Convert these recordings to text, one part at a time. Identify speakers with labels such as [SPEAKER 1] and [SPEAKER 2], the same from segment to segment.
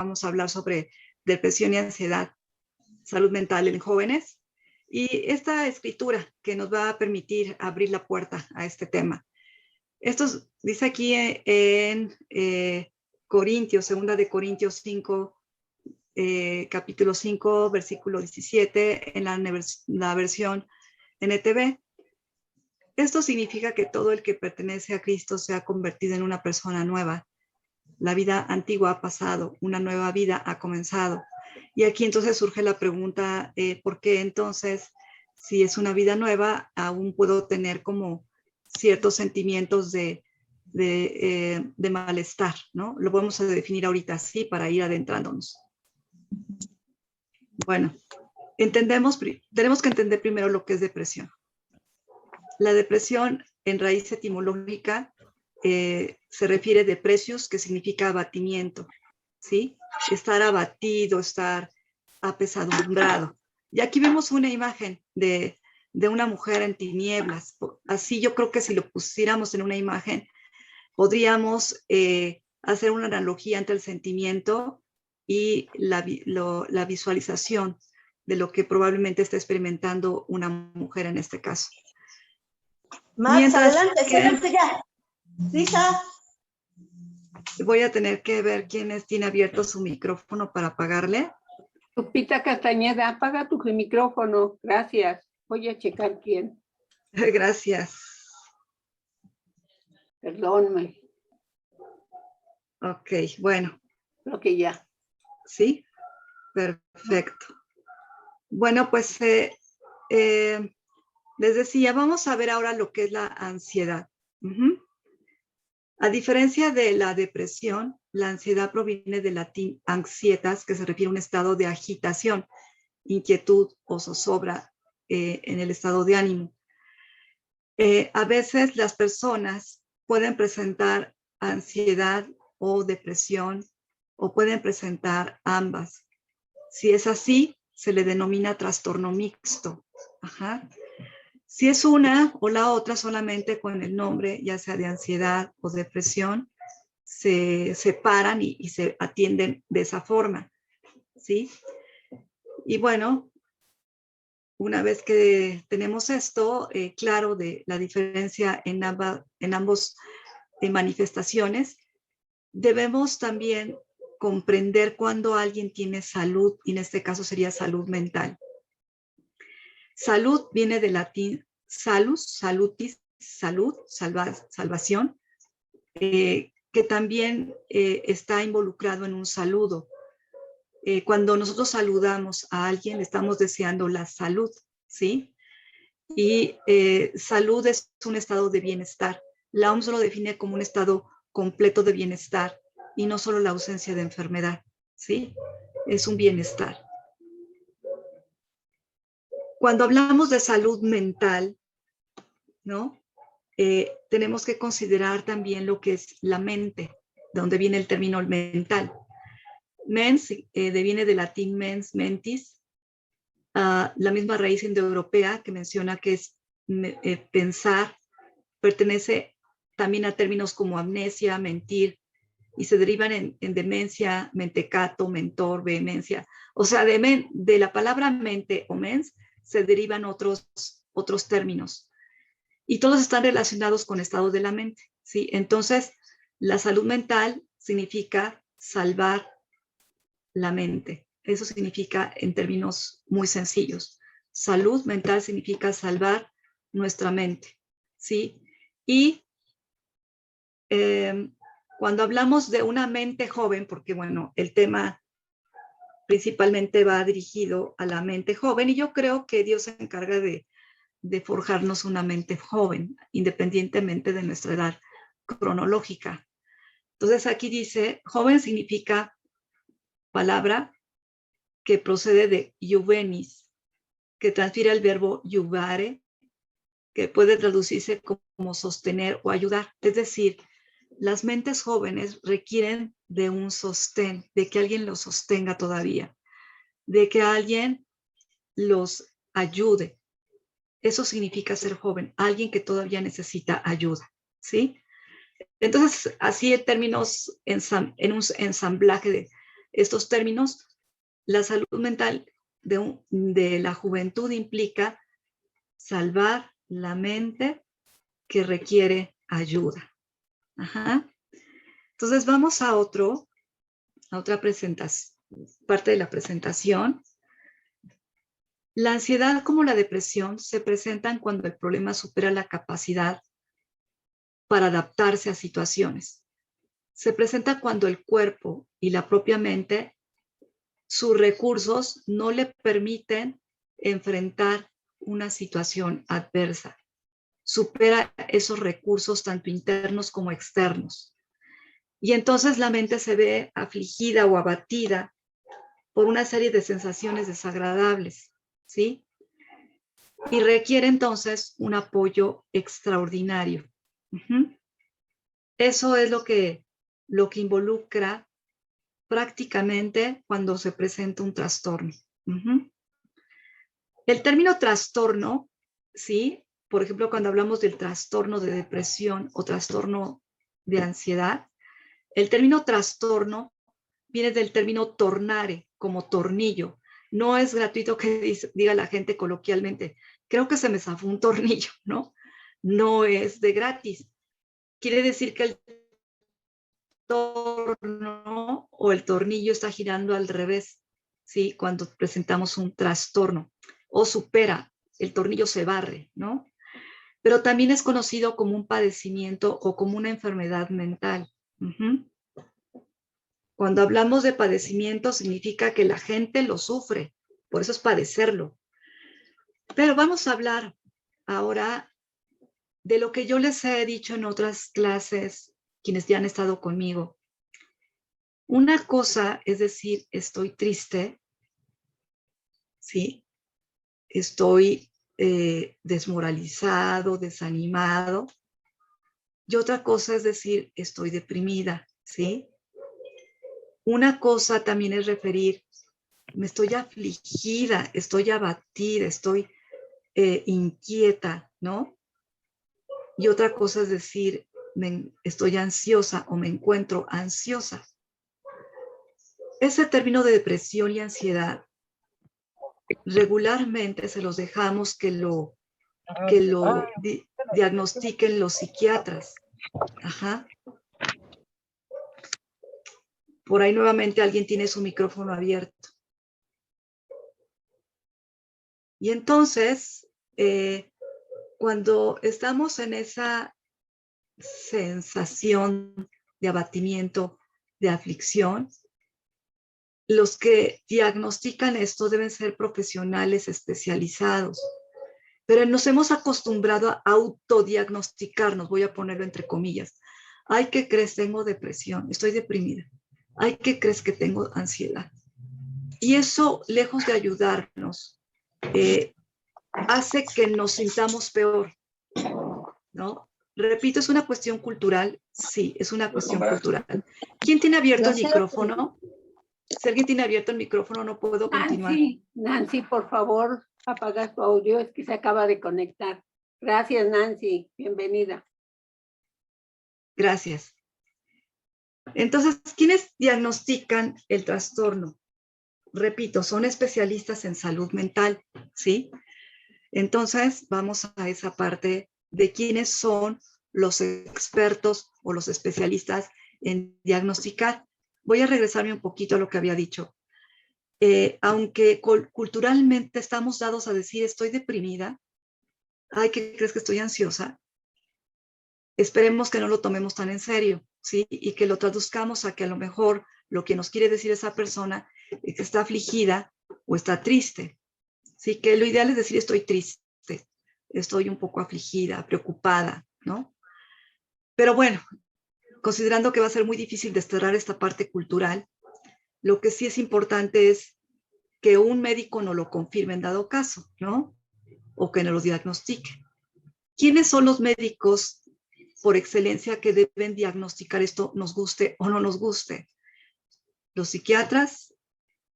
[SPEAKER 1] vamos a hablar sobre depresión y ansiedad, salud mental en jóvenes, y esta escritura que nos va a permitir abrir la puerta a este tema. Esto dice aquí en Corintios, segunda de Corintios 5, capítulo 5, versículo 17, en la versión NTV. Esto significa que todo el que pertenece a Cristo se ha convertido en una persona nueva. La vida antigua ha pasado, una nueva vida ha comenzado. Y aquí entonces surge la pregunta, ¿por qué entonces, si es una vida nueva, aún puedo tener como ciertos sentimientos de malestar, ¿no? Lo vamos a definir ahorita así para ir adentrándonos. Bueno, tenemos que entender primero lo que es depresión. La depresión en raíz etimológica se refiere a depresius, que significa abatimiento, ¿sí? Estar abatido, estar apesadumbrado. Y aquí vemos una imagen de una mujer en tinieblas. Así yo creo que si lo pusiéramos en una imagen, podríamos hacer una analogía entre el sentimiento y la visualización de lo que probablemente está experimentando una mujer en este caso.
[SPEAKER 2] Max, adelante ya. Lisa.
[SPEAKER 1] Voy a tener que ver quién tiene abierto su micrófono para apagarle.
[SPEAKER 3] Lupita Castañeda, apaga tu micrófono. Gracias. Voy a checar quién.
[SPEAKER 1] Gracias.
[SPEAKER 3] Perdónme.
[SPEAKER 1] Ok, bueno.
[SPEAKER 3] Creo que ya.
[SPEAKER 1] Sí, perfecto. Bueno, pues les decía, vamos a ver ahora lo que es la ansiedad. A diferencia de la depresión, la ansiedad proviene del latín anxietas, que se refiere a un estado de agitación, inquietud o zozobra en el estado de ánimo. A veces las personas pueden presentar ansiedad o depresión o pueden presentar ambas. Si es así, se le denomina trastorno mixto. Ajá. Si es una o la otra, solamente con el nombre, ya sea de ansiedad o depresión, se separan y se atienden de esa forma, ¿sí? Y bueno, una vez que tenemos esto claro de la diferencia en ambos manifestaciones, debemos también comprender cuando alguien tiene salud, y en este caso sería salud mental. Salud viene del latín salus, salutis, salud, salvación, que también está involucrado en un saludo. Cuando nosotros saludamos a alguien, le estamos deseando la salud, ¿sí? Y salud es un estado de bienestar. La OMS lo define como un estado completo de bienestar y no solo la ausencia de enfermedad, ¿sí? Es un bienestar. Cuando hablamos de salud mental, ¿no? Tenemos que considerar también lo que es la mente, de donde viene el término mental. Mens deviene del latín mens, mentis, la misma raíz indoeuropea que menciona que es pensar, pertenece también a términos como amnesia, mentir, y se derivan en demencia, mentecato, mentor, vehemencia. O sea, de la palabra mente o mens se derivan otros términos. Y todos están relacionados con estado de la mente, ¿sí? Entonces, la salud mental significa salvar la mente. Eso significa en términos muy sencillos. Salud mental significa salvar nuestra mente, ¿sí? Y cuando hablamos de una mente joven, porque bueno, el tema principalmente va dirigido a la mente joven, y yo creo que Dios se encarga de forjarnos una mente joven, independientemente de nuestra edad cronológica. Entonces aquí dice, joven significa palabra que procede de juvenis, que transfiere el verbo juvare, que puede traducirse como sostener o ayudar. Es decir, las mentes jóvenes requieren de un sostén, de que alguien los sostenga todavía, de que alguien los ayude. Eso significa ser joven, alguien que todavía necesita ayuda, ¿sí? Entonces, así en términos, en un ensamblaje estos términos, la salud mental de la juventud implica salvar la mente que requiere ayuda. Ajá. Entonces vamos a otra presentación, parte de la presentación. La ansiedad como la depresión se presentan cuando el problema supera la capacidad para adaptarse a situaciones. Se presenta cuando el cuerpo y la propia mente, sus recursos no le permiten enfrentar una situación adversa. Supera esos recursos tanto internos como externos. Y entonces la mente se ve afligida o abatida por una serie de sensaciones desagradables, ¿sí? Y requiere entonces un apoyo extraordinario. Eso es lo que involucra prácticamente cuando se presenta un trastorno. El término trastorno, ¿sí? Por ejemplo, cuando hablamos del trastorno de depresión o trastorno de ansiedad, el término trastorno viene del término tornare, como tornillo. No es gratuito que diga la gente coloquialmente, creo que se me zafó un tornillo, ¿no? No es de gratis. Quiere decir que el torno o el tornillo está girando al revés, ¿sí? Cuando presentamos un trastorno o supera, el tornillo se barre, ¿no? Pero también es conocido como un padecimiento o como una enfermedad mental. Cuando hablamos de padecimiento significa que la gente lo sufre, por eso es padecerlo. Pero vamos a hablar ahora de lo que yo les he dicho en otras clases, quienes ya han estado conmigo. Una cosa es decir, estoy triste, ¿sí? Estoy desmoralizado, desanimado. Y otra cosa es decir, estoy deprimida, ¿sí? Una cosa también es referir, me estoy afligida, estoy abatida, estoy inquieta, ¿no? Y otra cosa es decir, estoy ansiosa o me encuentro ansiosa. Ese término de depresión y ansiedad regularmente se los dejamos que lo diagnostiquen los psiquiatras. Ajá. Por ahí nuevamente alguien tiene su micrófono abierto. Y entonces, cuando estamos en esa sensación de abatimiento, de aflicción, los que diagnostican esto deben ser profesionales especializados. Pero nos hemos acostumbrado a autodiagnosticarnos, voy a ponerlo entre comillas. Ay, ¿qué crees? Tengo depresión, estoy deprimida. Ay, ¿qué crees? Que tengo ansiedad. Y eso, lejos de ayudarnos, hace que nos sintamos peor, ¿no? Repito, ¿es una cuestión cultural? Sí, es una cuestión cultural. ¿Quién tiene abierto el micrófono? Si alguien tiene abierto el micrófono, no puedo continuar.
[SPEAKER 3] Nancy, por favor, apaga tu audio, es que se acaba de conectar. Gracias, Nancy. Bienvenida.
[SPEAKER 1] Gracias. Entonces, ¿quiénes diagnostican el trastorno? Repito, son especialistas en salud mental, ¿sí? Entonces, vamos a esa parte de quiénes son los expertos o los especialistas en diagnosticar. Voy a regresarme un poquito a lo que había dicho. Aunque culturalmente estamos dados a decir estoy deprimida, ay, ¿qué crees? Que estoy ansiosa. Esperemos que no lo tomemos tan en serio, ¿sí? Y que lo traduzcamos a que a lo mejor lo que nos quiere decir esa persona es que está afligida o está triste. Sí, que lo ideal es decir estoy triste, estoy un poco afligida, preocupada, ¿no? Pero bueno, considerando que va a ser muy difícil desterrar esta parte cultural, lo que sí es importante es que un médico nos lo confirme en dado caso, ¿no? O que nos lo diagnostique. ¿Quiénes son los médicos por excelencia que deben diagnosticar esto, nos guste o no nos guste? Los psiquiatras,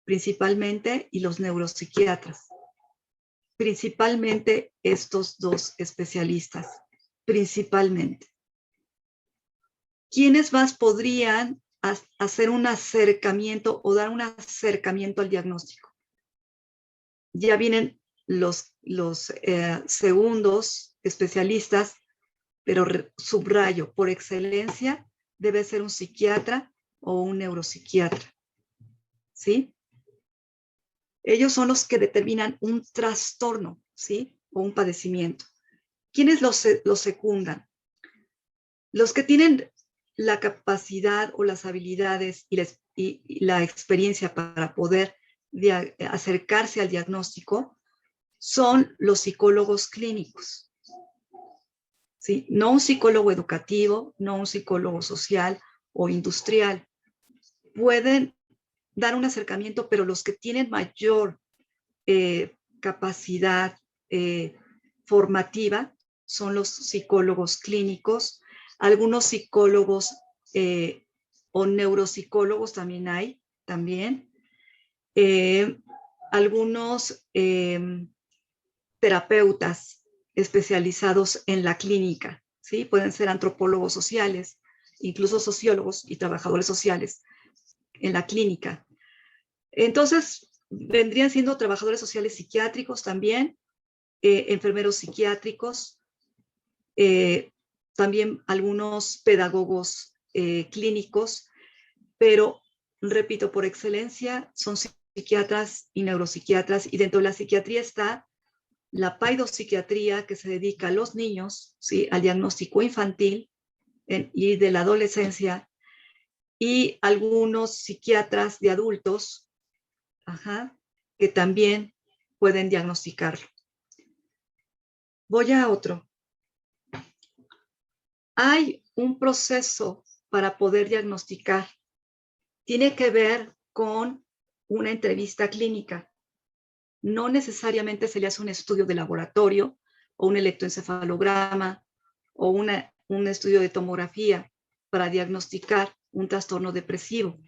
[SPEAKER 1] principalmente, y los neuropsiquiatras. Principalmente estos dos especialistas, principalmente. ¿Quiénes más podrían hacer un acercamiento o dar un acercamiento al diagnóstico. Ya vienen los segundos especialistas, pero subrayo, por excelencia debe ser un psiquiatra o un neuropsiquiatra, ¿sí? Ellos son los que determinan un trastorno, ¿sí? O un padecimiento. ¿Quiénes los secundan? Los que tienen la capacidad o las habilidades y la experiencia para poder acercarse al diagnóstico son los psicólogos clínicos. ¿Sí? No un psicólogo educativo, no un psicólogo social o industrial. Pueden dar un acercamiento, pero los que tienen mayor capacidad formativa son los psicólogos clínicos, algunos psicólogos o neuropsicólogos también hay, también. Algunos terapeutas especializados en la clínica, ¿sí? Pueden ser antropólogos sociales, incluso sociólogos y trabajadores sociales en la clínica. Entonces, vendrían siendo trabajadores sociales psiquiátricos también, enfermeros psiquiátricos, también algunos pedagogos clínicos, pero, repito, por excelencia son psiquiatras y neuropsiquiatras, y dentro de la psiquiatría está la paidopsiquiatría, que se dedica a los niños, ¿sí? Al diagnóstico infantil y de la adolescencia, y algunos psiquiatras de adultos, que también pueden diagnosticarlo. Voy a otro. Hay un proceso para poder diagnosticar. Tiene que ver con una entrevista clínica. No necesariamente se le hace un estudio de laboratorio o un electroencefalograma o un estudio de tomografía para diagnosticar un trastorno depresivo.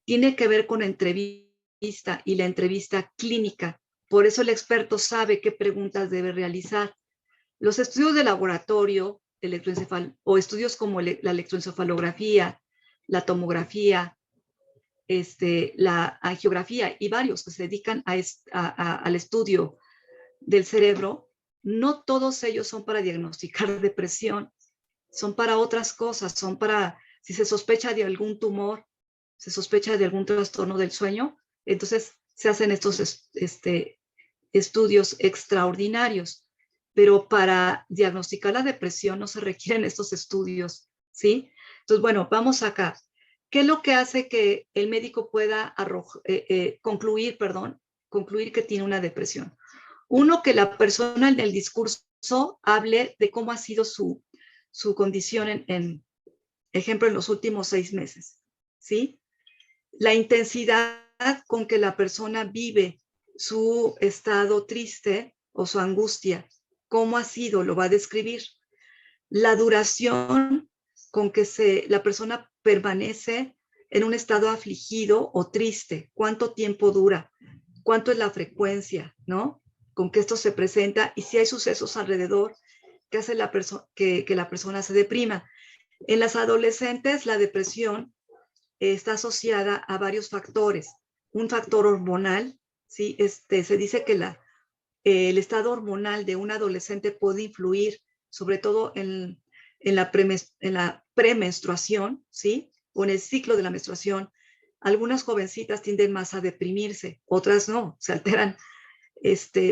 [SPEAKER 1] Tiene que ver con entrevista y la entrevista clínica. Por eso el experto sabe qué preguntas debe realizar. Los estudios de laboratorio o estudios como la electroencefalografía, la tomografía, la angiografía y varios que se dedican al estudio del cerebro, no todos ellos son para diagnosticar depresión, son para otras cosas, son para, si se sospecha de algún tumor, se sospecha de algún trastorno del sueño, entonces se hacen estos estudios extraordinarios, pero para diagnosticar la depresión no se requieren estos estudios, ¿sí? Entonces, bueno, vamos acá. ¿Qué es lo que hace que el médico pueda concluir que tiene una depresión? Uno, que la persona en el discurso hable de cómo ha sido su condición en ejemplo, en los últimos 6 meses, ¿sí? La intensidad con que la persona vive su estado triste o su angustia, cómo ha sido, lo va a describir. La duración con que la persona permanece en un estado afligido o triste, cuánto tiempo dura, cuánto es la frecuencia, ¿no? Con que esto se presenta y si hay sucesos alrededor que hace que la persona se deprima. En las adolescentes, la depresión está asociada a varios factores. Un factor hormonal, ¿sí? Se dice que el estado hormonal de un adolescente puede influir, sobre todo en la premenstruación, ¿sí? O en el ciclo de la menstruación. Algunas jovencitas tienden más a deprimirse, otras no, se alteran,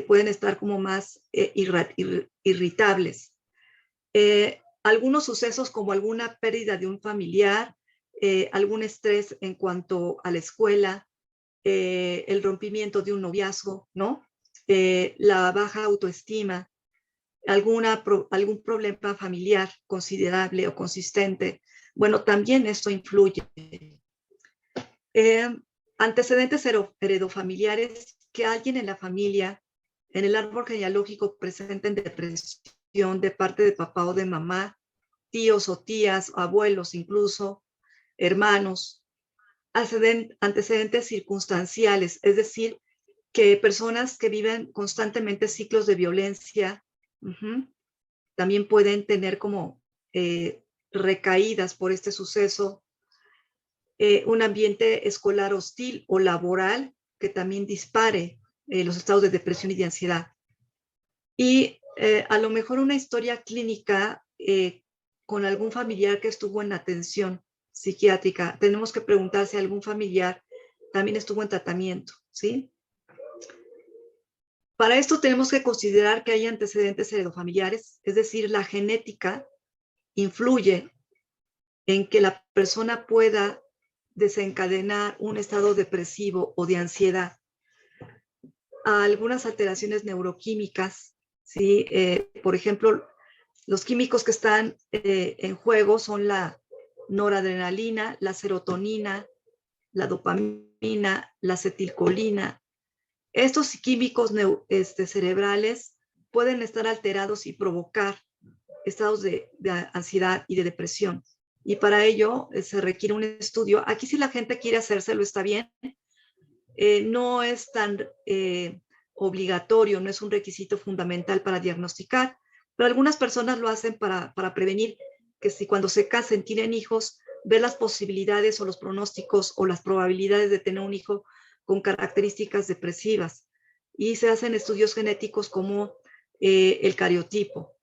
[SPEAKER 1] pueden estar como más irritables. Algunos sucesos como alguna pérdida de un familiar, algún estrés en cuanto a la escuela, el rompimiento de un noviazgo, ¿no? La baja autoestima, algún problema familiar considerable o consistente. Bueno, también esto influye. Antecedentes heredofamiliares, que alguien en la familia, en el árbol genealógico, presenten depresión de parte de papá o de mamá, tíos o tías, abuelos incluso, hermanos. Antecedentes circunstanciales, es decir, que personas que viven constantemente ciclos de violencia también pueden tener como recaídas por este suceso. un ambiente escolar hostil o laboral que también dispare los estados de depresión y de ansiedad. Y a lo mejor una historia clínica con algún familiar que estuvo en atención psiquiátrica. Tenemos que preguntar si algún familiar también estuvo en tratamiento, ¿sí? Para esto tenemos que considerar que hay antecedentes heredofamiliares, es decir, la genética influye en que la persona pueda desencadenar un estado depresivo o de ansiedad. A algunas alteraciones neuroquímicas, ¿sí? Por ejemplo, los químicos que están en juego son la noradrenalina, la serotonina, la dopamina, la acetilcolina. Estos químicos cerebrales pueden estar alterados y provocar estados de ansiedad y de depresión. Y para ello se requiere un estudio. Aquí si la gente quiere hacérselo está bien. No es tan obligatorio, no es un requisito fundamental para diagnosticar, pero algunas personas lo hacen para prevenir que si cuando se casen tienen hijos, ver las posibilidades o los pronósticos o las probabilidades de tener un hijo con características depresivas. Y se hacen estudios genéticos como el cariotipo.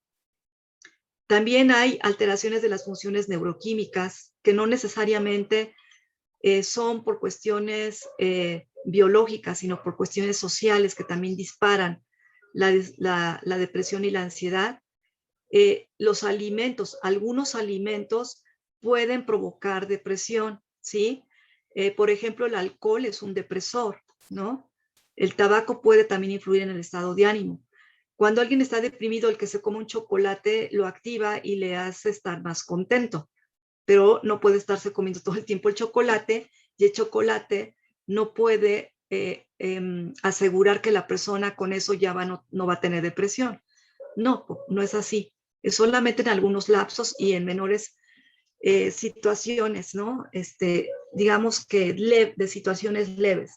[SPEAKER 1] También hay alteraciones de las funciones neuroquímicas que no necesariamente son por cuestiones biológicas, sino por cuestiones sociales que también disparan la depresión y la ansiedad. Los alimentos, algunos alimentos pueden provocar depresión, ¿sí? Por ejemplo, el alcohol es un depresor, ¿no? El tabaco puede también influir en el estado de ánimo. Cuando alguien está deprimido, el que se come un chocolate lo activa y le hace estar más contento, pero no puede estarse comiendo todo el tiempo el chocolate, y el chocolate no puede asegurar que la persona con eso ya no va a tener depresión. No, no es así. Es solamente en algunos lapsos y en menores situaciones, ¿no? Digamos que de situaciones leves.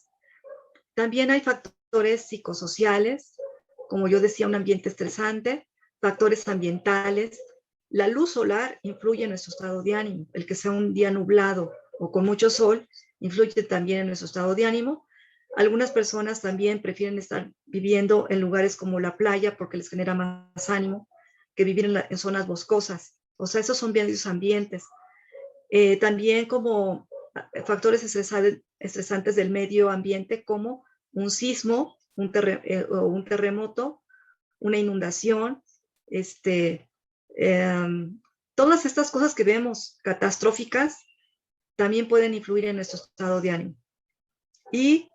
[SPEAKER 1] También hay factores psicosociales, como yo decía, un ambiente estresante, factores ambientales. La luz solar influye en nuestro estado de ánimo. El que sea un día nublado o con mucho sol influye también en nuestro estado de ánimo. Algunas personas también prefieren estar viviendo en lugares como la playa porque les genera más ánimo que vivir en zonas boscosas. O sea, esos son bien esos ambientes. También como factores estresantes del medio ambiente como un sismo, un terremoto, una inundación, todas estas cosas que vemos catastróficas también pueden influir en nuestro estado de ánimo. Y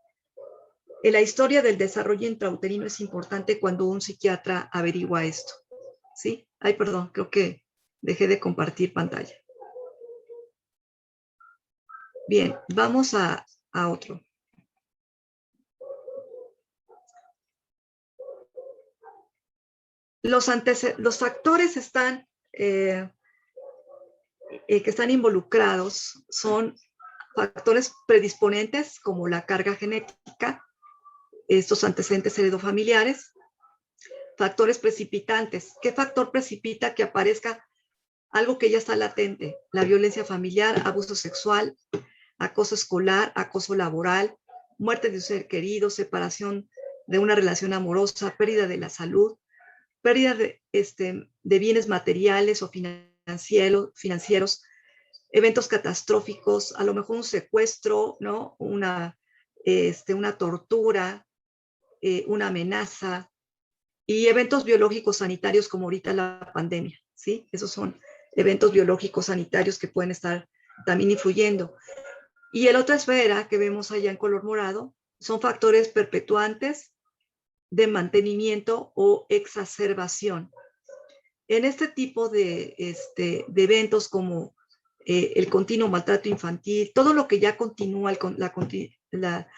[SPEAKER 1] la historia del desarrollo intrauterino es importante cuando un psiquiatra averigua esto. ¿Sí? Ay, perdón, creo que dejé de compartir pantalla. Bien, vamos a otro. Los factores que están involucrados son factores predisponentes como la carga genética, estos antecedentes heredofamiliares, factores precipitantes. ¿Qué factor precipita que aparezca algo que ya está latente? La violencia familiar, abuso sexual, acoso escolar, acoso laboral, muerte de un ser querido, separación de una relación amorosa, pérdida de la salud, pérdida de bienes materiales o financieros, eventos catastróficos, a lo mejor un secuestro, ¿no? Una tortura, una amenaza, y eventos biológicos sanitarios como ahorita la pandemia, ¿sí? Esos son eventos biológicos sanitarios que pueden estar también influyendo. Y la otra esfera que vemos allá en color morado son factores perpetuantes de mantenimiento o exacerbación. En este tipo de eventos como el continuo maltrato infantil, todo lo que ya continúa, la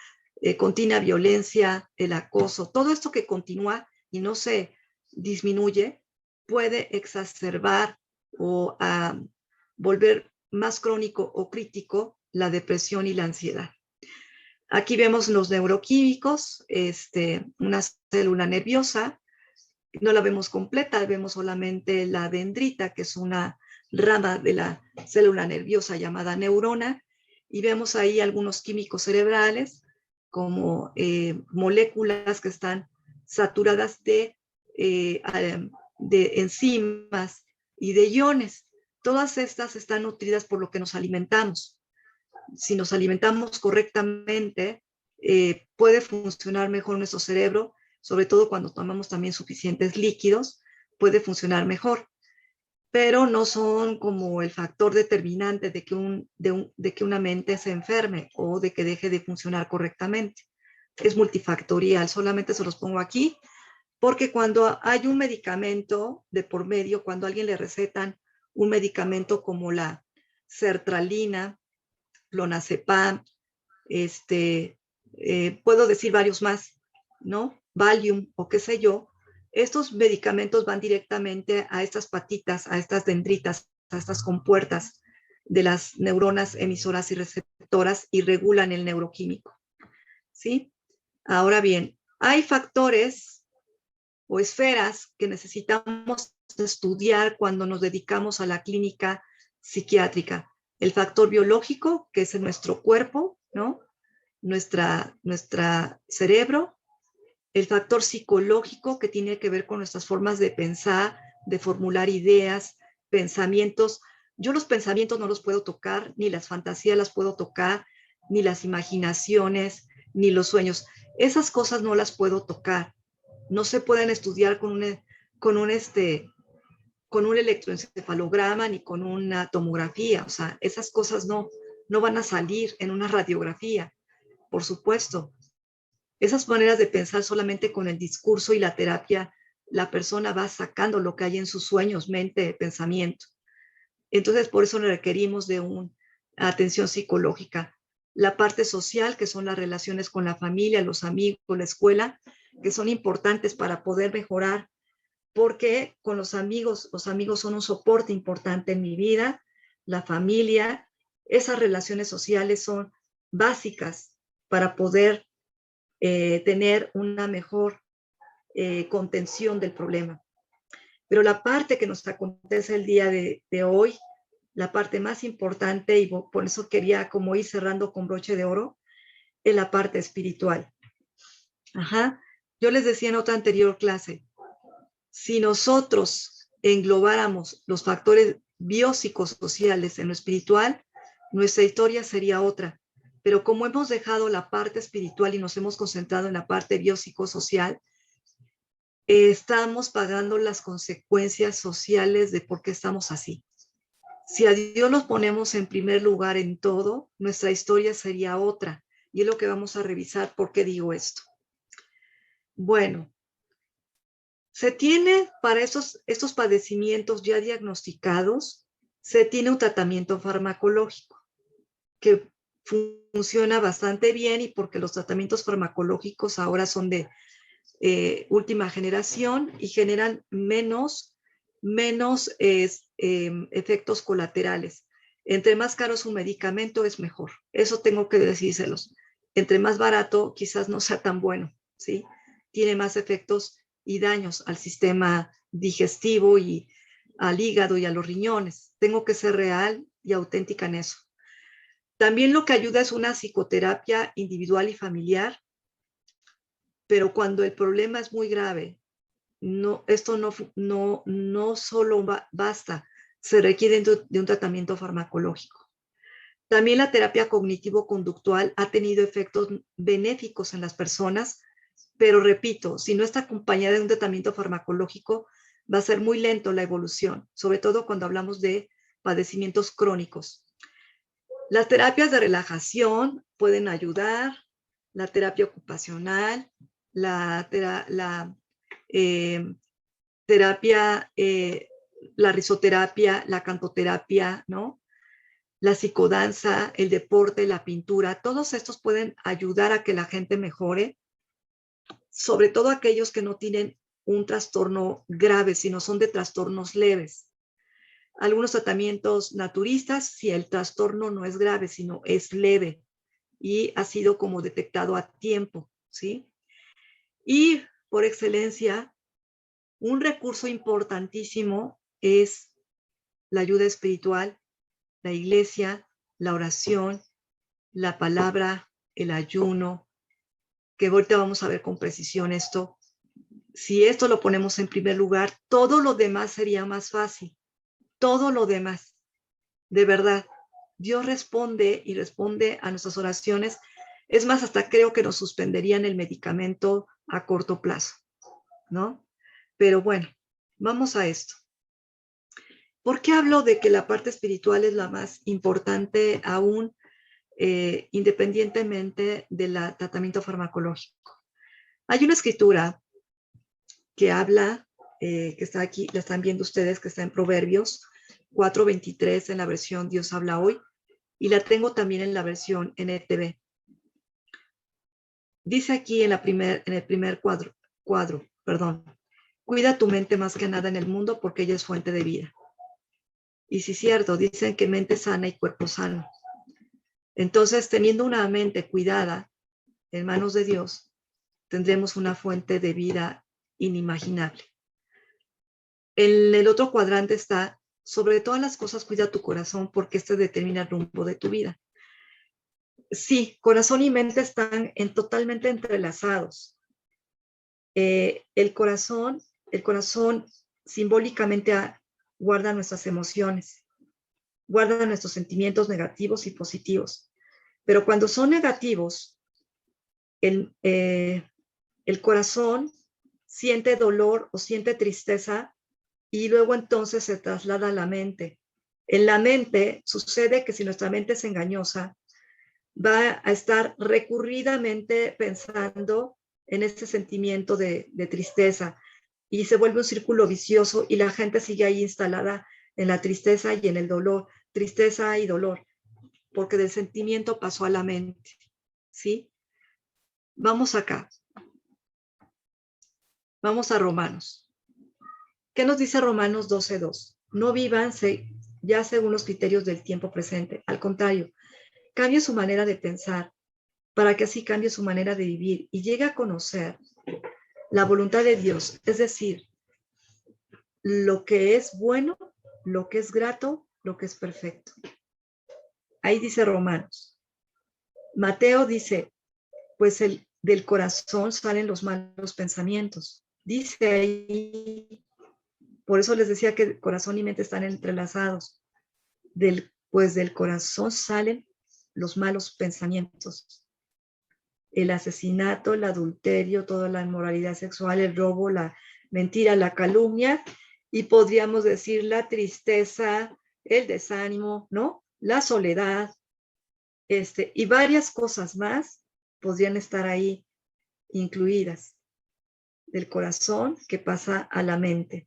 [SPEAKER 1] continua violencia, el acoso, todo esto que continúa y no se disminuye, puede exacerbar o volver más crónico o crítico la depresión y la ansiedad. Aquí vemos los neuroquímicos, una célula nerviosa, no la vemos completa, vemos solamente la dendrita, que es una rama de la célula nerviosa llamada neurona, y vemos ahí algunos químicos cerebrales como moléculas que están saturadas de enzimas y de iones. Todas estas están nutridas por lo que nos alimentamos. Si nos alimentamos correctamente, puede funcionar mejor nuestro cerebro, sobre todo cuando tomamos también suficientes líquidos, puede funcionar mejor, pero no son como el factor determinante de que una mente se enferme o de que deje de funcionar correctamente. Es multifactorial, solamente se los pongo aquí, porque cuando hay un medicamento de por medio, cuando a alguien le recetan un medicamento como la sertralina, clonazepam, puedo decir varios más, ¿no? Valium o qué sé yo, estos medicamentos van directamente a estas patitas, a estas dendritas, a estas compuertas de las neuronas emisoras y receptoras y regulan el neuroquímico, ¿sí? Ahora bien, hay factores o esferas que necesitamos estudiar cuando nos dedicamos a la clínica psiquiátrica. El factor biológico, que es en nuestro cuerpo, ¿no? Nuestra cerebro. El factor psicológico, que tiene que ver con nuestras formas de pensar, de formular ideas, pensamientos. Yo los pensamientos no los puedo tocar, ni las fantasías las puedo tocar, ni las imaginaciones, ni los sueños. Esas cosas no las puedo tocar. No se pueden estudiar con un electroencefalograma ni con una tomografía. O sea, esas cosas no van a salir en una radiografía, por supuesto. Esas maneras de pensar solamente con el discurso y la terapia, la persona va sacando lo que hay en sus sueños, mente, pensamiento. Entonces, por eso requerimos de una atención psicológica. La parte social, que son las relaciones con la familia, los amigos, la escuela, que son importantes para poder mejorar, porque con los amigos son un soporte importante en mi vida, la familia, esas relaciones sociales son básicas para poder tener una mejor contención del problema. Pero la parte que nos acontece el día de hoy, la parte más importante, y por eso quería como ir cerrando con broche de oro, es la parte espiritual. Ajá. Yo les decía en otra anterior clase, si nosotros englobáramos los factores biopsicosociales en lo espiritual, nuestra historia sería otra. Pero como hemos dejado la parte espiritual y nos hemos concentrado en la parte biopsicosocial, estamos pagando las consecuencias sociales de por qué estamos así. Si a Dios nos ponemos en primer lugar en todo, nuestra historia sería otra. Y es lo que vamos a revisar. ¿Por qué digo esto? Bueno, se tiene para estos padecimientos ya diagnosticados, se tiene un tratamiento farmacológico que funciona bastante bien, y porque los tratamientos farmacológicos ahora son de última generación y generan menos efectos colaterales. Entre más caro es un medicamento, es mejor. Eso tengo que decírselos. Entre más barato, quizás no sea tan bueno, ¿sí? Tiene más efectos y daños al sistema digestivo y al hígado y a los riñones. Tengo que ser real y auténtica en eso. También lo que ayuda es una psicoterapia individual y familiar, pero cuando el problema es muy grave, esto no solo basta, se requiere de un tratamiento farmacológico. También la terapia cognitivo-conductual ha tenido efectos benéficos en las personas, pero repito, si no está acompañada de un tratamiento farmacológico, va a ser muy lento la evolución, sobre todo cuando hablamos de padecimientos crónicos. Las terapias de relajación pueden ayudar, la terapia ocupacional, la risoterapia, la cantoterapia, ¿no? La psicodanza, el deporte, la pintura, todos estos pueden ayudar a que la gente mejore, sobre todo aquellos que no tienen un trastorno grave, sino son de trastornos leves. Algunos tratamientos naturistas, si el trastorno no es grave, sino es leve y ha sido como detectado a tiempo, ¿sí? Y por excelencia, un recurso importantísimo es la ayuda espiritual, la iglesia, la oración la palabra, el ayuno, que ahorita vamos a ver con precisión esto. Si esto lo ponemos en primer lugar, todo lo demás sería más fácil. Todo lo demás. De verdad, Dios responde y responde a nuestras oraciones. Es más, hasta creo que nos suspenderían el medicamento a corto plazo, ¿no? Pero bueno, vamos a esto. ¿Por qué hablo de que la parte espiritual es la más importante aún, independientemente del tratamiento farmacológico? Hay una escritura que habla, que está aquí, la están viendo ustedes, que está en Proverbios 4:23 en la versión Dios habla hoy, y la tengo también en la versión NTV. Dice aquí en el primer cuadro, cuida tu mente más que nada en el mundo porque ella es fuente de vida. Y sí es cierto, dicen que mente sana y cuerpo sano. Entonces, teniendo una mente cuidada en manos de Dios, tendremos una fuente de vida inimaginable. En el otro cuadrante está, sobre todas las cosas, cuida tu corazón porque este determina el rumbo de tu vida. Sí, corazón y mente están totalmente entrelazados. El corazón simbólicamente guarda nuestras emociones, guarda nuestros sentimientos negativos y positivos. Pero cuando son negativos, el corazón siente dolor o siente tristeza y luego entonces se traslada a la mente. En la mente sucede que si nuestra mente es engañosa, va a estar recurridamente pensando en este sentimiento de tristeza y se vuelve un círculo vicioso y la gente sigue ahí instalada en la tristeza y en el dolor, tristeza y dolor, porque del sentimiento pasó a la mente, ¿sí? Vamos acá. Vamos a Romanos. ¿Qué nos dice Romanos 12:2? No vivan ya según los criterios del tiempo presente. Al contrario, cambie su manera de pensar para que así cambie su manera de vivir y llegue a conocer la voluntad de Dios, es decir, lo que es bueno, lo que es grato, lo que es perfecto. Ahí dice Romanos. Mateo dice, pues del corazón salen los malos pensamientos. Dice ahí, por eso les decía que corazón y mente están entrelazados. Pues del corazón salen los malos pensamientos. El asesinato, el adulterio, toda la inmoralidad sexual, el robo, la mentira, la calumnia, y podríamos decir la tristeza, el desánimo, ¿no? La soledad, y varias cosas más podrían estar ahí incluidas, del corazón que pasa a la mente.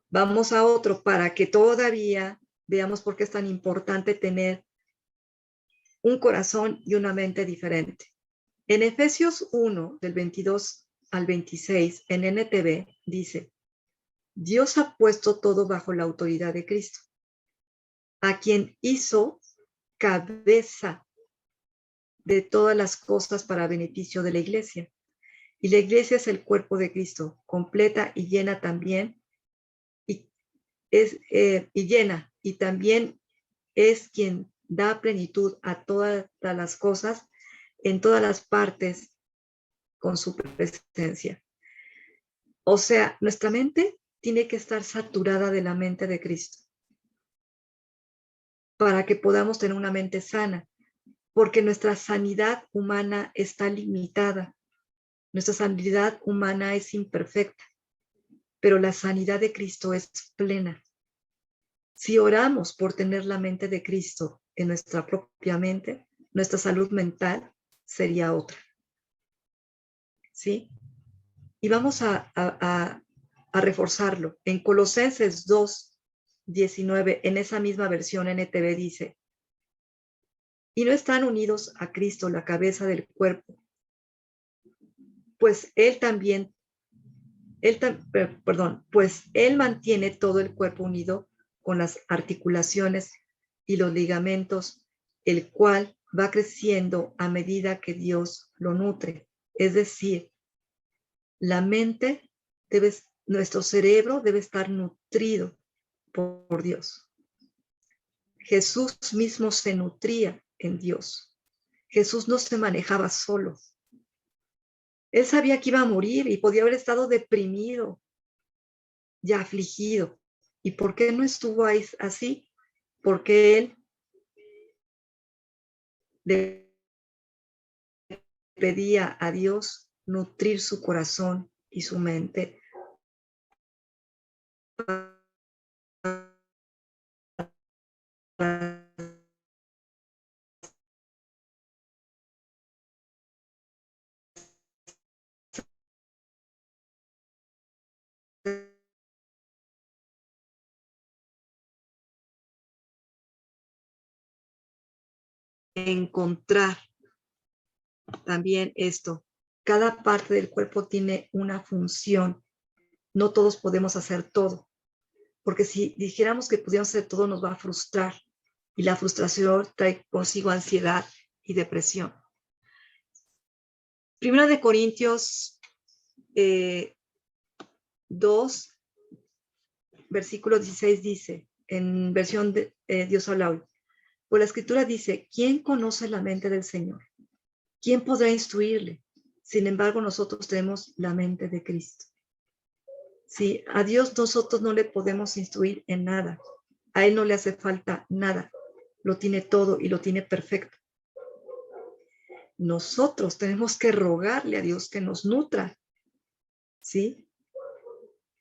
[SPEAKER 1] Vamos a otro para que todavía veamos por qué es tan importante tener un corazón y una mente diferente. En Efesios 1, del 22 al 26, en NTV, dice, Dios ha puesto todo bajo la autoridad de Cristo, a quien hizo cabeza de todas las cosas para beneficio de la iglesia. Y la iglesia es el cuerpo de Cristo, completa y llena también, y llena, y también es quien da plenitud a todas las cosas en todas las partes con su presencia. O sea, nuestra mente tiene que estar saturada de la mente de Cristo para que podamos tener una mente sana, porque nuestra sanidad humana está limitada. Nuestra sanidad humana es imperfecta, pero la sanidad de Cristo es plena. Si oramos por tener la mente de Cristo en nuestra propia mente, nuestra salud mental sería otra. ¿Sí? Y vamos a reforzarlo. En Colosenses 2:19, en esa misma versión NTV dice, y no están unidos a Cristo, la cabeza del cuerpo, pues pues Él mantiene todo el cuerpo unido con las articulaciones y los ligamentos, el cual va creciendo a medida que Dios lo nutre. Es decir, la mente nuestro cerebro debe estar nutrido por Dios. Jesús mismo se nutría en Dios. Jesús no se manejaba solo. Él sabía que iba a morir y podía haber estado deprimido y afligido. ¿Y por qué no estuvo ahí así? Porque él le pedía a Dios nutrir su corazón y su mente para encontrar también esto. Cada parte del cuerpo tiene una función. No todos podemos hacer todo, porque si dijéramos que pudiéramos hacer todo nos va a frustrar y la frustración trae consigo ansiedad y depresión. Primera de Corintios 2, versículo 16 dice, en versión de Dios habla hoy, pues la escritura dice, ¿quién conoce la mente del Señor? ¿Quién podrá instruirle? Sin embargo, nosotros tenemos la mente de Cristo. Sí, a Dios nosotros no le podemos instruir en nada. A Él no le hace falta nada. Lo tiene todo y lo tiene perfecto. Nosotros tenemos que rogarle a Dios que nos nutra, ¿sí?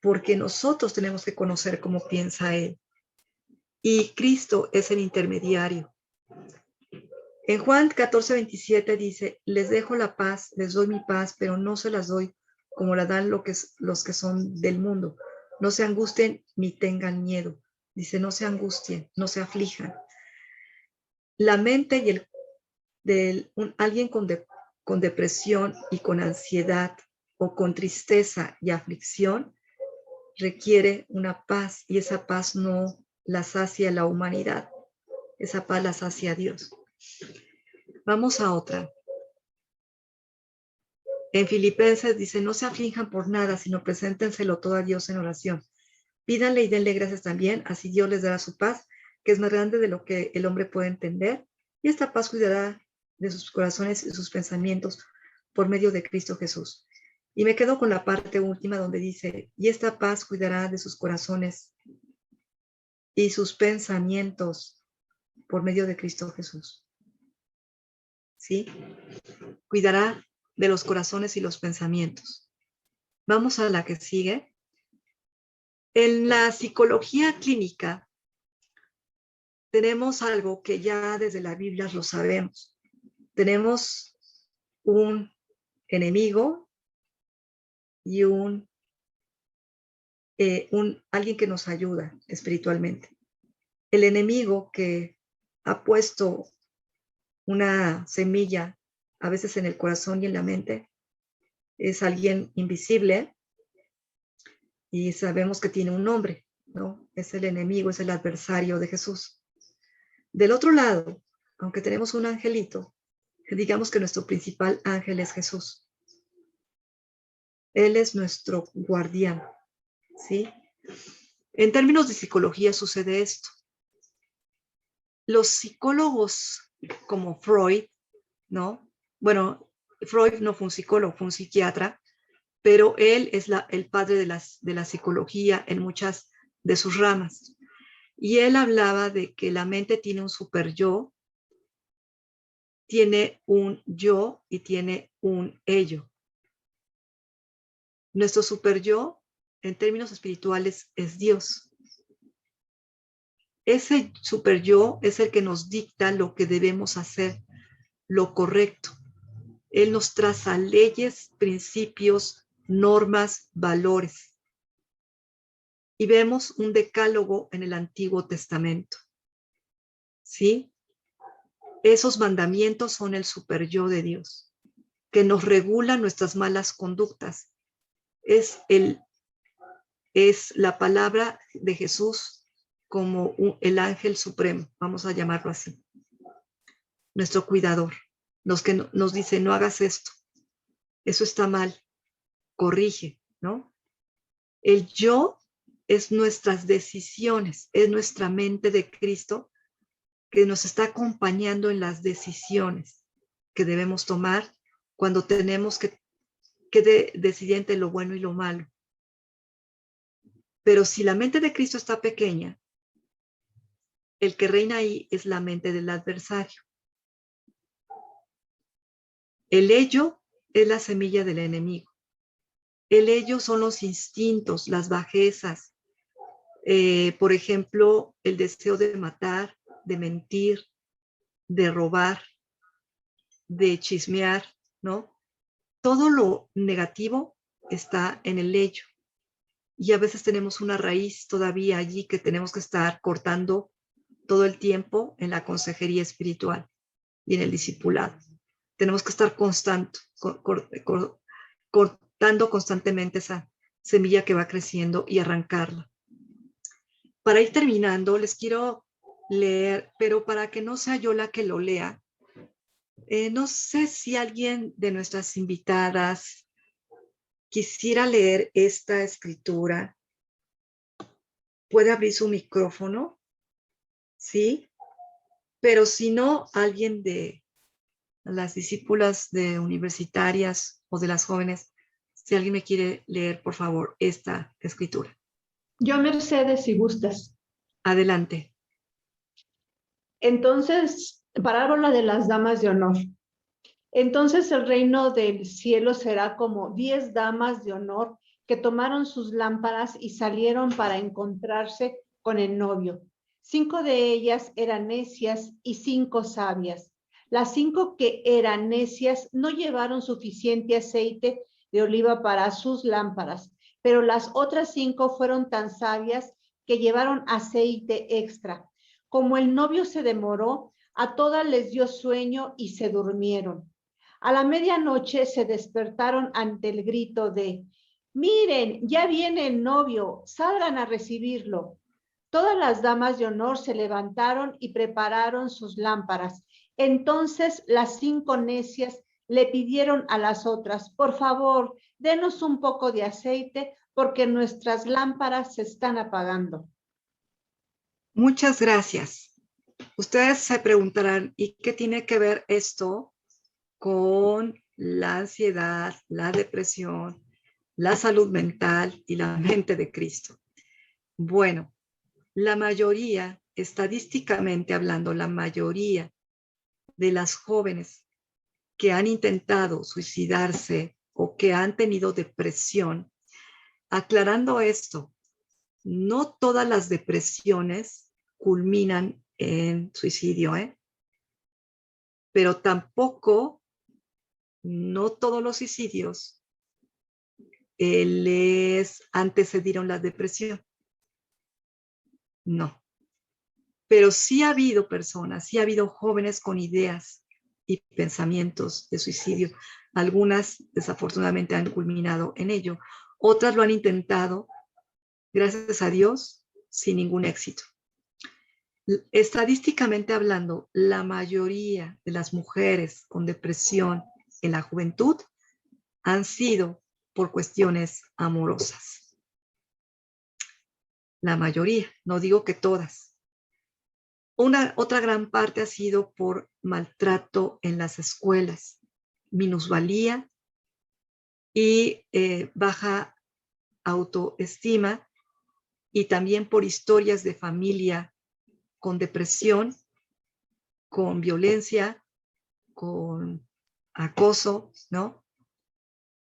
[SPEAKER 1] Porque nosotros tenemos que conocer cómo piensa Él. Y Cristo es el intermediario. En Juan 14:27 dice, les dejo la paz, les doy mi paz, pero no se las doy como la dan los que son del mundo. No se angustien ni tengan miedo. Dice, no se angustien, no se aflijan. La mente y alguien con depresión y con ansiedad o con tristeza y aflicción requiere una paz y esa paz no la sacia la humanidad. Esa paz la sacia Dios. Vamos a otra. En Filipenses dice, no se aflijan por nada, sino preséntenselo todo a Dios en oración. Pídanle y denle gracias también, así Dios les dará su paz, que es más grande de lo que el hombre puede entender, y esta paz cuidará de sus corazones y sus pensamientos por medio de Cristo Jesús. Y me quedo con la parte última donde dice, y esta paz cuidará de sus corazones y sus pensamientos por medio de Cristo Jesús. ¿Sí? Cuidará de los corazones y los pensamientos. Vamos a la que sigue. En la psicología clínica tenemos algo que ya desde la Biblia lo sabemos. Tenemos un enemigo y alguien que nos ayuda espiritualmente. El enemigo que ha puesto una semilla a veces en el corazón y en la mente es alguien invisible y sabemos que tiene un nombre, ¿no? Es el enemigo, es el adversario de Jesús. Del otro lado, aunque tenemos un angelito, digamos que nuestro principal ángel es Jesús. Él es nuestro guardián, ¿sí? En términos de psicología sucede esto. Los psicólogos como Freud, ¿no? Bueno, Freud no fue un psicólogo, fue un psiquiatra, pero él es el padre de la psicología en muchas de sus ramas. Y él hablaba de que la mente tiene un super yo, tiene un yo y tiene un ello. Nuestro super yo, en términos espirituales, es Dios. Ese super yo es el que nos dicta lo que debemos hacer, lo correcto. Él nos traza leyes, principios, normas, valores. Y vemos un decálogo en el Antiguo Testamento. ¿Sí? Esos mandamientos son el super yo de Dios, que nos regula nuestras malas conductas. Es la palabra de Jesús como el ángel supremo, vamos a llamarlo así. Nuestro cuidador, nos dice, no hagas esto, eso está mal, corrige, ¿no? El yo es nuestras decisiones, es nuestra mente de Cristo que nos está acompañando en las decisiones que debemos tomar cuando tenemos que decidir entre lo bueno y lo malo. Pero si la mente de Cristo está pequeña, el que reina ahí es la mente del adversario. El ello es la semilla del enemigo. El ello son los instintos, las bajezas. Por ejemplo, el deseo de matar, de mentir, de robar, de chismear, ¿no? Todo lo negativo está en el ello. Y a veces tenemos una raíz todavía allí que tenemos que estar cortando todo el tiempo en la consejería espiritual y en el discipulado. Tenemos que estar cortando constantemente esa semilla que va creciendo y arrancarla. Para ir terminando, les quiero leer, pero para que no sea yo la que lo lea, no sé si alguien de nuestras invitadas quisiera leer esta escritura. Puede abrir su micrófono, ¿sí? Pero si no, alguien de las discípulas de universitarias o de las jóvenes, si alguien me quiere leer, por favor, esta escritura.
[SPEAKER 4] Yo, Mercedes, si gustas.
[SPEAKER 1] Adelante.
[SPEAKER 4] Entonces, parábola de las damas de honor. Entonces el reino del cielo será como 10 damas de honor que tomaron sus lámparas y salieron para encontrarse con el novio. 5 de ellas eran necias y 5 sabias. Las 5 que eran necias no llevaron suficiente aceite de oliva para sus lámparas, pero las otras 5 fueron tan sabias que llevaron aceite extra. Como el novio se demoró, a todas les dio sueño y se durmieron. A la medianoche se despertaron ante el grito de: miren, ya viene el novio, salgan a recibirlo. Todas las damas de honor se levantaron y prepararon sus lámparas. Entonces las 5 necias le pidieron a las otras: por favor, denos un poco de aceite porque nuestras lámparas se están apagando.
[SPEAKER 1] Muchas gracias. Ustedes se preguntarán, ¿y qué tiene que ver esto con la ansiedad, la depresión, la salud mental y la mente de Cristo? Bueno, la mayoría, estadísticamente hablando, la mayoría de las jóvenes que han intentado suicidarse o que han tenido depresión, aclarando esto, no todas las depresiones culminan en suicidio, pero tampoco no todos los suicidios les antecedieron la depresión. No. Pero sí ha habido personas, sí ha habido jóvenes con ideas y pensamientos de suicidio. Algunas desafortunadamente han culminado en ello. Otras lo han intentado, gracias a Dios, sin ningún éxito. Estadísticamente hablando, la mayoría de las mujeres con depresión en la juventud han sido por cuestiones amorosas. La mayoría, no digo que todas. Otra gran parte ha sido por maltrato en las escuelas, minusvalía y baja autoestima, y también por historias de familia con depresión, con violencia, con acoso, ¿no?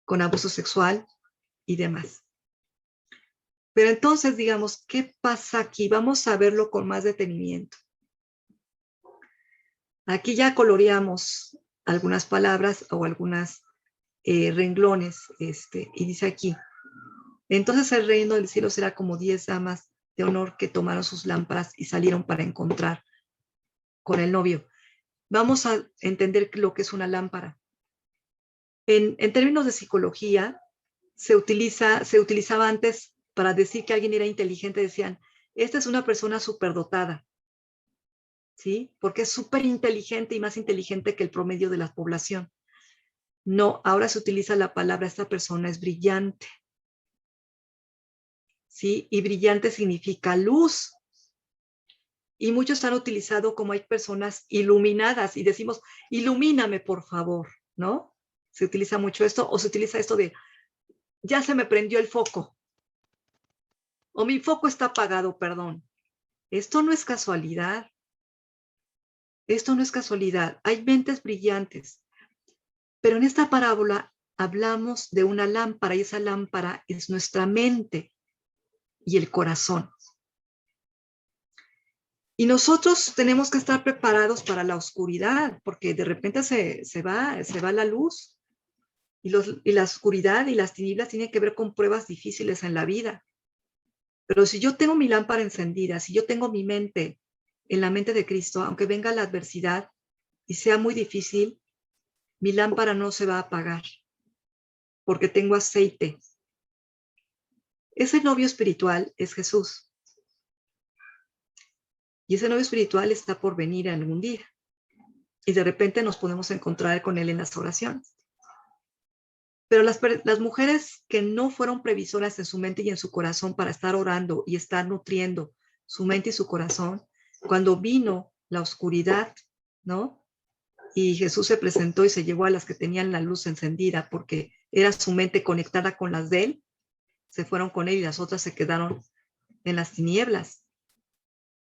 [SPEAKER 1] Con abuso sexual y demás. Pero entonces, digamos, ¿qué pasa aquí? Vamos a verlo con más detenimiento. Aquí ya coloreamos algunas palabras o algunas renglones, y dice aquí: entonces el reino del cielo será como 10 damas de honor que tomaron sus lámparas y salieron para encontrar con el novio. Vamos a entender lo que es una lámpara. En términos de psicología, se utilizaba antes para decir que alguien era inteligente, decían: esta es una persona superdotada, ¿sí? Porque es súper inteligente y más inteligente que el promedio de la población. No, ahora se utiliza la palabra: esta persona es brillante, ¿sí? Y brillante significa luz. Y muchos han utilizado como hay personas iluminadas y decimos, ilumíname por favor, ¿no? Se utiliza mucho esto, o se utiliza esto de, ya se me prendió el foco, o mi foco está apagado, perdón. Esto no es casualidad. Esto no es casualidad. Hay mentes brillantes. Pero en esta parábola hablamos de una lámpara y esa lámpara es nuestra mente y el corazón. Y nosotros tenemos que estar preparados para la oscuridad, porque de repente se va la luz. Y la oscuridad y las tinieblas tienen que ver con pruebas difíciles en la vida. Pero si yo tengo mi lámpara encendida, si yo tengo mi mente en la mente de Cristo, aunque venga la adversidad y sea muy difícil, mi lámpara no se va a apagar, porque tengo aceite. Ese novio espiritual es Jesús. Y ese novio espiritual está por venir algún día. Y de repente nos podemos encontrar con él en las oraciones. Pero las mujeres que no fueron previsoras en su mente y en su corazón para estar orando y estar nutriendo su mente y su corazón, cuando vino la oscuridad, ¿no? Y Jesús se presentó y se llevó a las que tenían la luz encendida porque era su mente conectada con las de él, se fueron con él y las otras se quedaron en las tinieblas.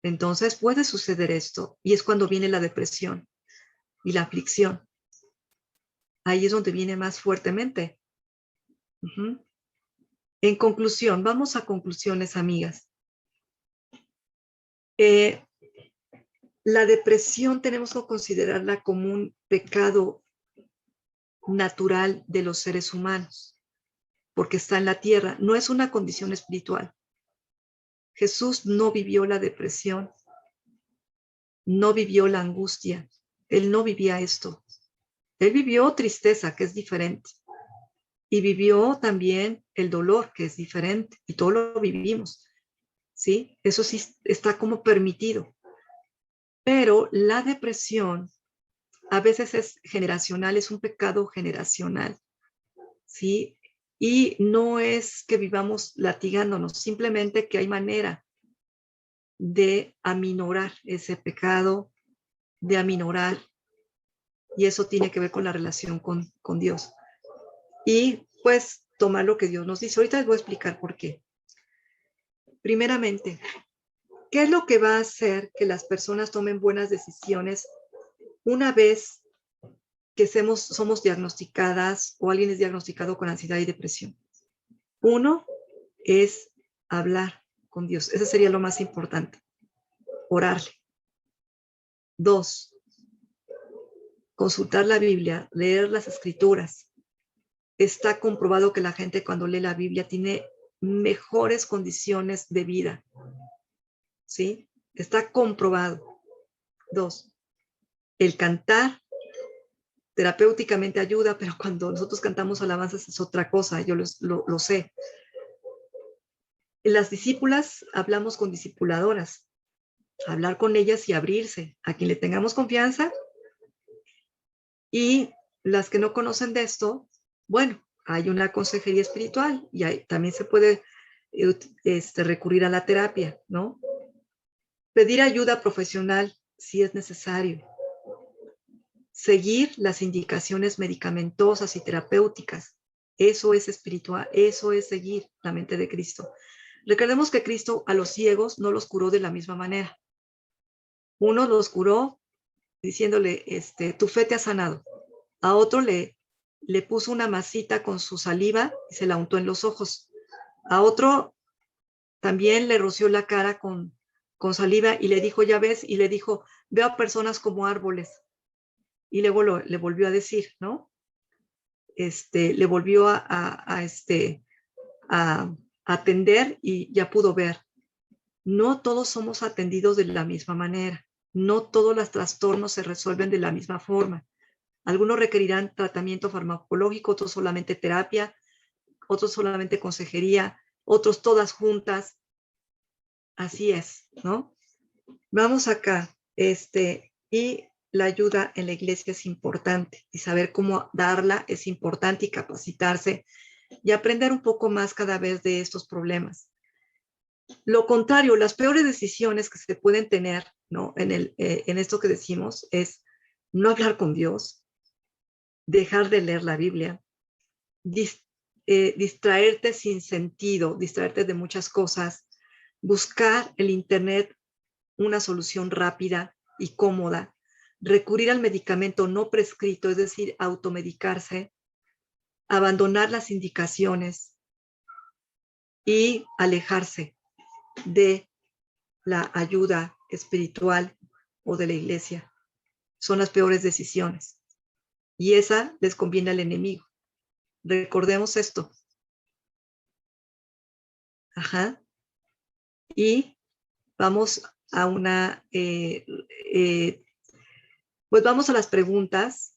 [SPEAKER 1] Entonces puede suceder esto y es cuando viene la depresión y la aflicción. Ahí es donde viene más fuertemente. En conclusión, vamos a conclusiones, amigas. La depresión tenemos que considerarla como un pecado natural de los seres humanos, porque está en la tierra, no es una condición espiritual. Jesús no vivió la depresión, no vivió la angustia, él no vivía esto. Él vivió tristeza, que es diferente, y vivió también el dolor, que es diferente, y todo lo vivimos, ¿sí? Eso sí está como permitido. Pero la depresión a veces es generacional, es un pecado generacional, ¿sí? Y no es que vivamos latigándonos, simplemente que hay manera de aminorar ese pecado, de aminorar, y eso tiene que ver con la relación con Dios. Y pues tomar lo que Dios nos dice. Ahorita les voy a explicar por qué. Primeramente, ¿qué es lo que va a hacer que las personas tomen buenas decisiones una vez que somos diagnosticadas o alguien es diagnosticado con ansiedad y depresión? Uno es hablar con Dios. Eso sería lo más importante. Orarle. Dos, consultar la Biblia, leer las escrituras. Está comprobado que la gente cuando lee la Biblia tiene mejores condiciones de vida. ¿Sí? Está comprobado. Dos, el cantar terapéuticamente ayuda, pero cuando nosotros cantamos alabanzas es otra cosa, yo lo sé. En las discípulas hablamos con discipuladoras, hablar con ellas y abrirse a quien le tengamos confianza. Y las que no conocen de esto, bueno, hay una consejería espiritual y también se puede recurrir a la terapia, ¿no? Pedir ayuda profesional si es necesario. Seguir las indicaciones medicamentosas y terapéuticas. Eso es espiritual, eso es seguir la mente de Cristo. Recordemos que Cristo a los ciegos no los curó de la misma manera. Uno los curó diciéndole, tu fe te ha sanado. A otro le puso una masita con su saliva y se la untó en los ojos. A otro también le roció la cara con saliva y le dijo, ya ves, y le dijo, veo a personas como árboles. Y luego le volvió a decir, ¿no? Le volvió a atender y ya pudo ver. No todos somos atendidos de la misma manera. No todos los trastornos se resuelven de la misma forma. Algunos requerirán tratamiento farmacológico, otros solamente terapia, otros solamente consejería, otros todas juntas. Así es, ¿no? Vamos acá, y la ayuda en la iglesia es importante y saber cómo darla es importante y capacitarse y aprender un poco más cada vez de estos problemas. Lo contrario, las peores decisiones que se pueden tener, ¿no? En esto que decimos es no hablar con Dios, dejar de leer la Biblia, distraerte sin sentido, distraerte de muchas cosas, buscar el Internet una solución rápida y cómoda, recurrir al medicamento no prescrito, es decir, automedicarse, abandonar las indicaciones y alejarse de la ayuda espiritual o de la iglesia. Son las peores decisiones. Y esa les conviene al enemigo. Recordemos esto. Ajá. Y vamos a pues vamos a las preguntas.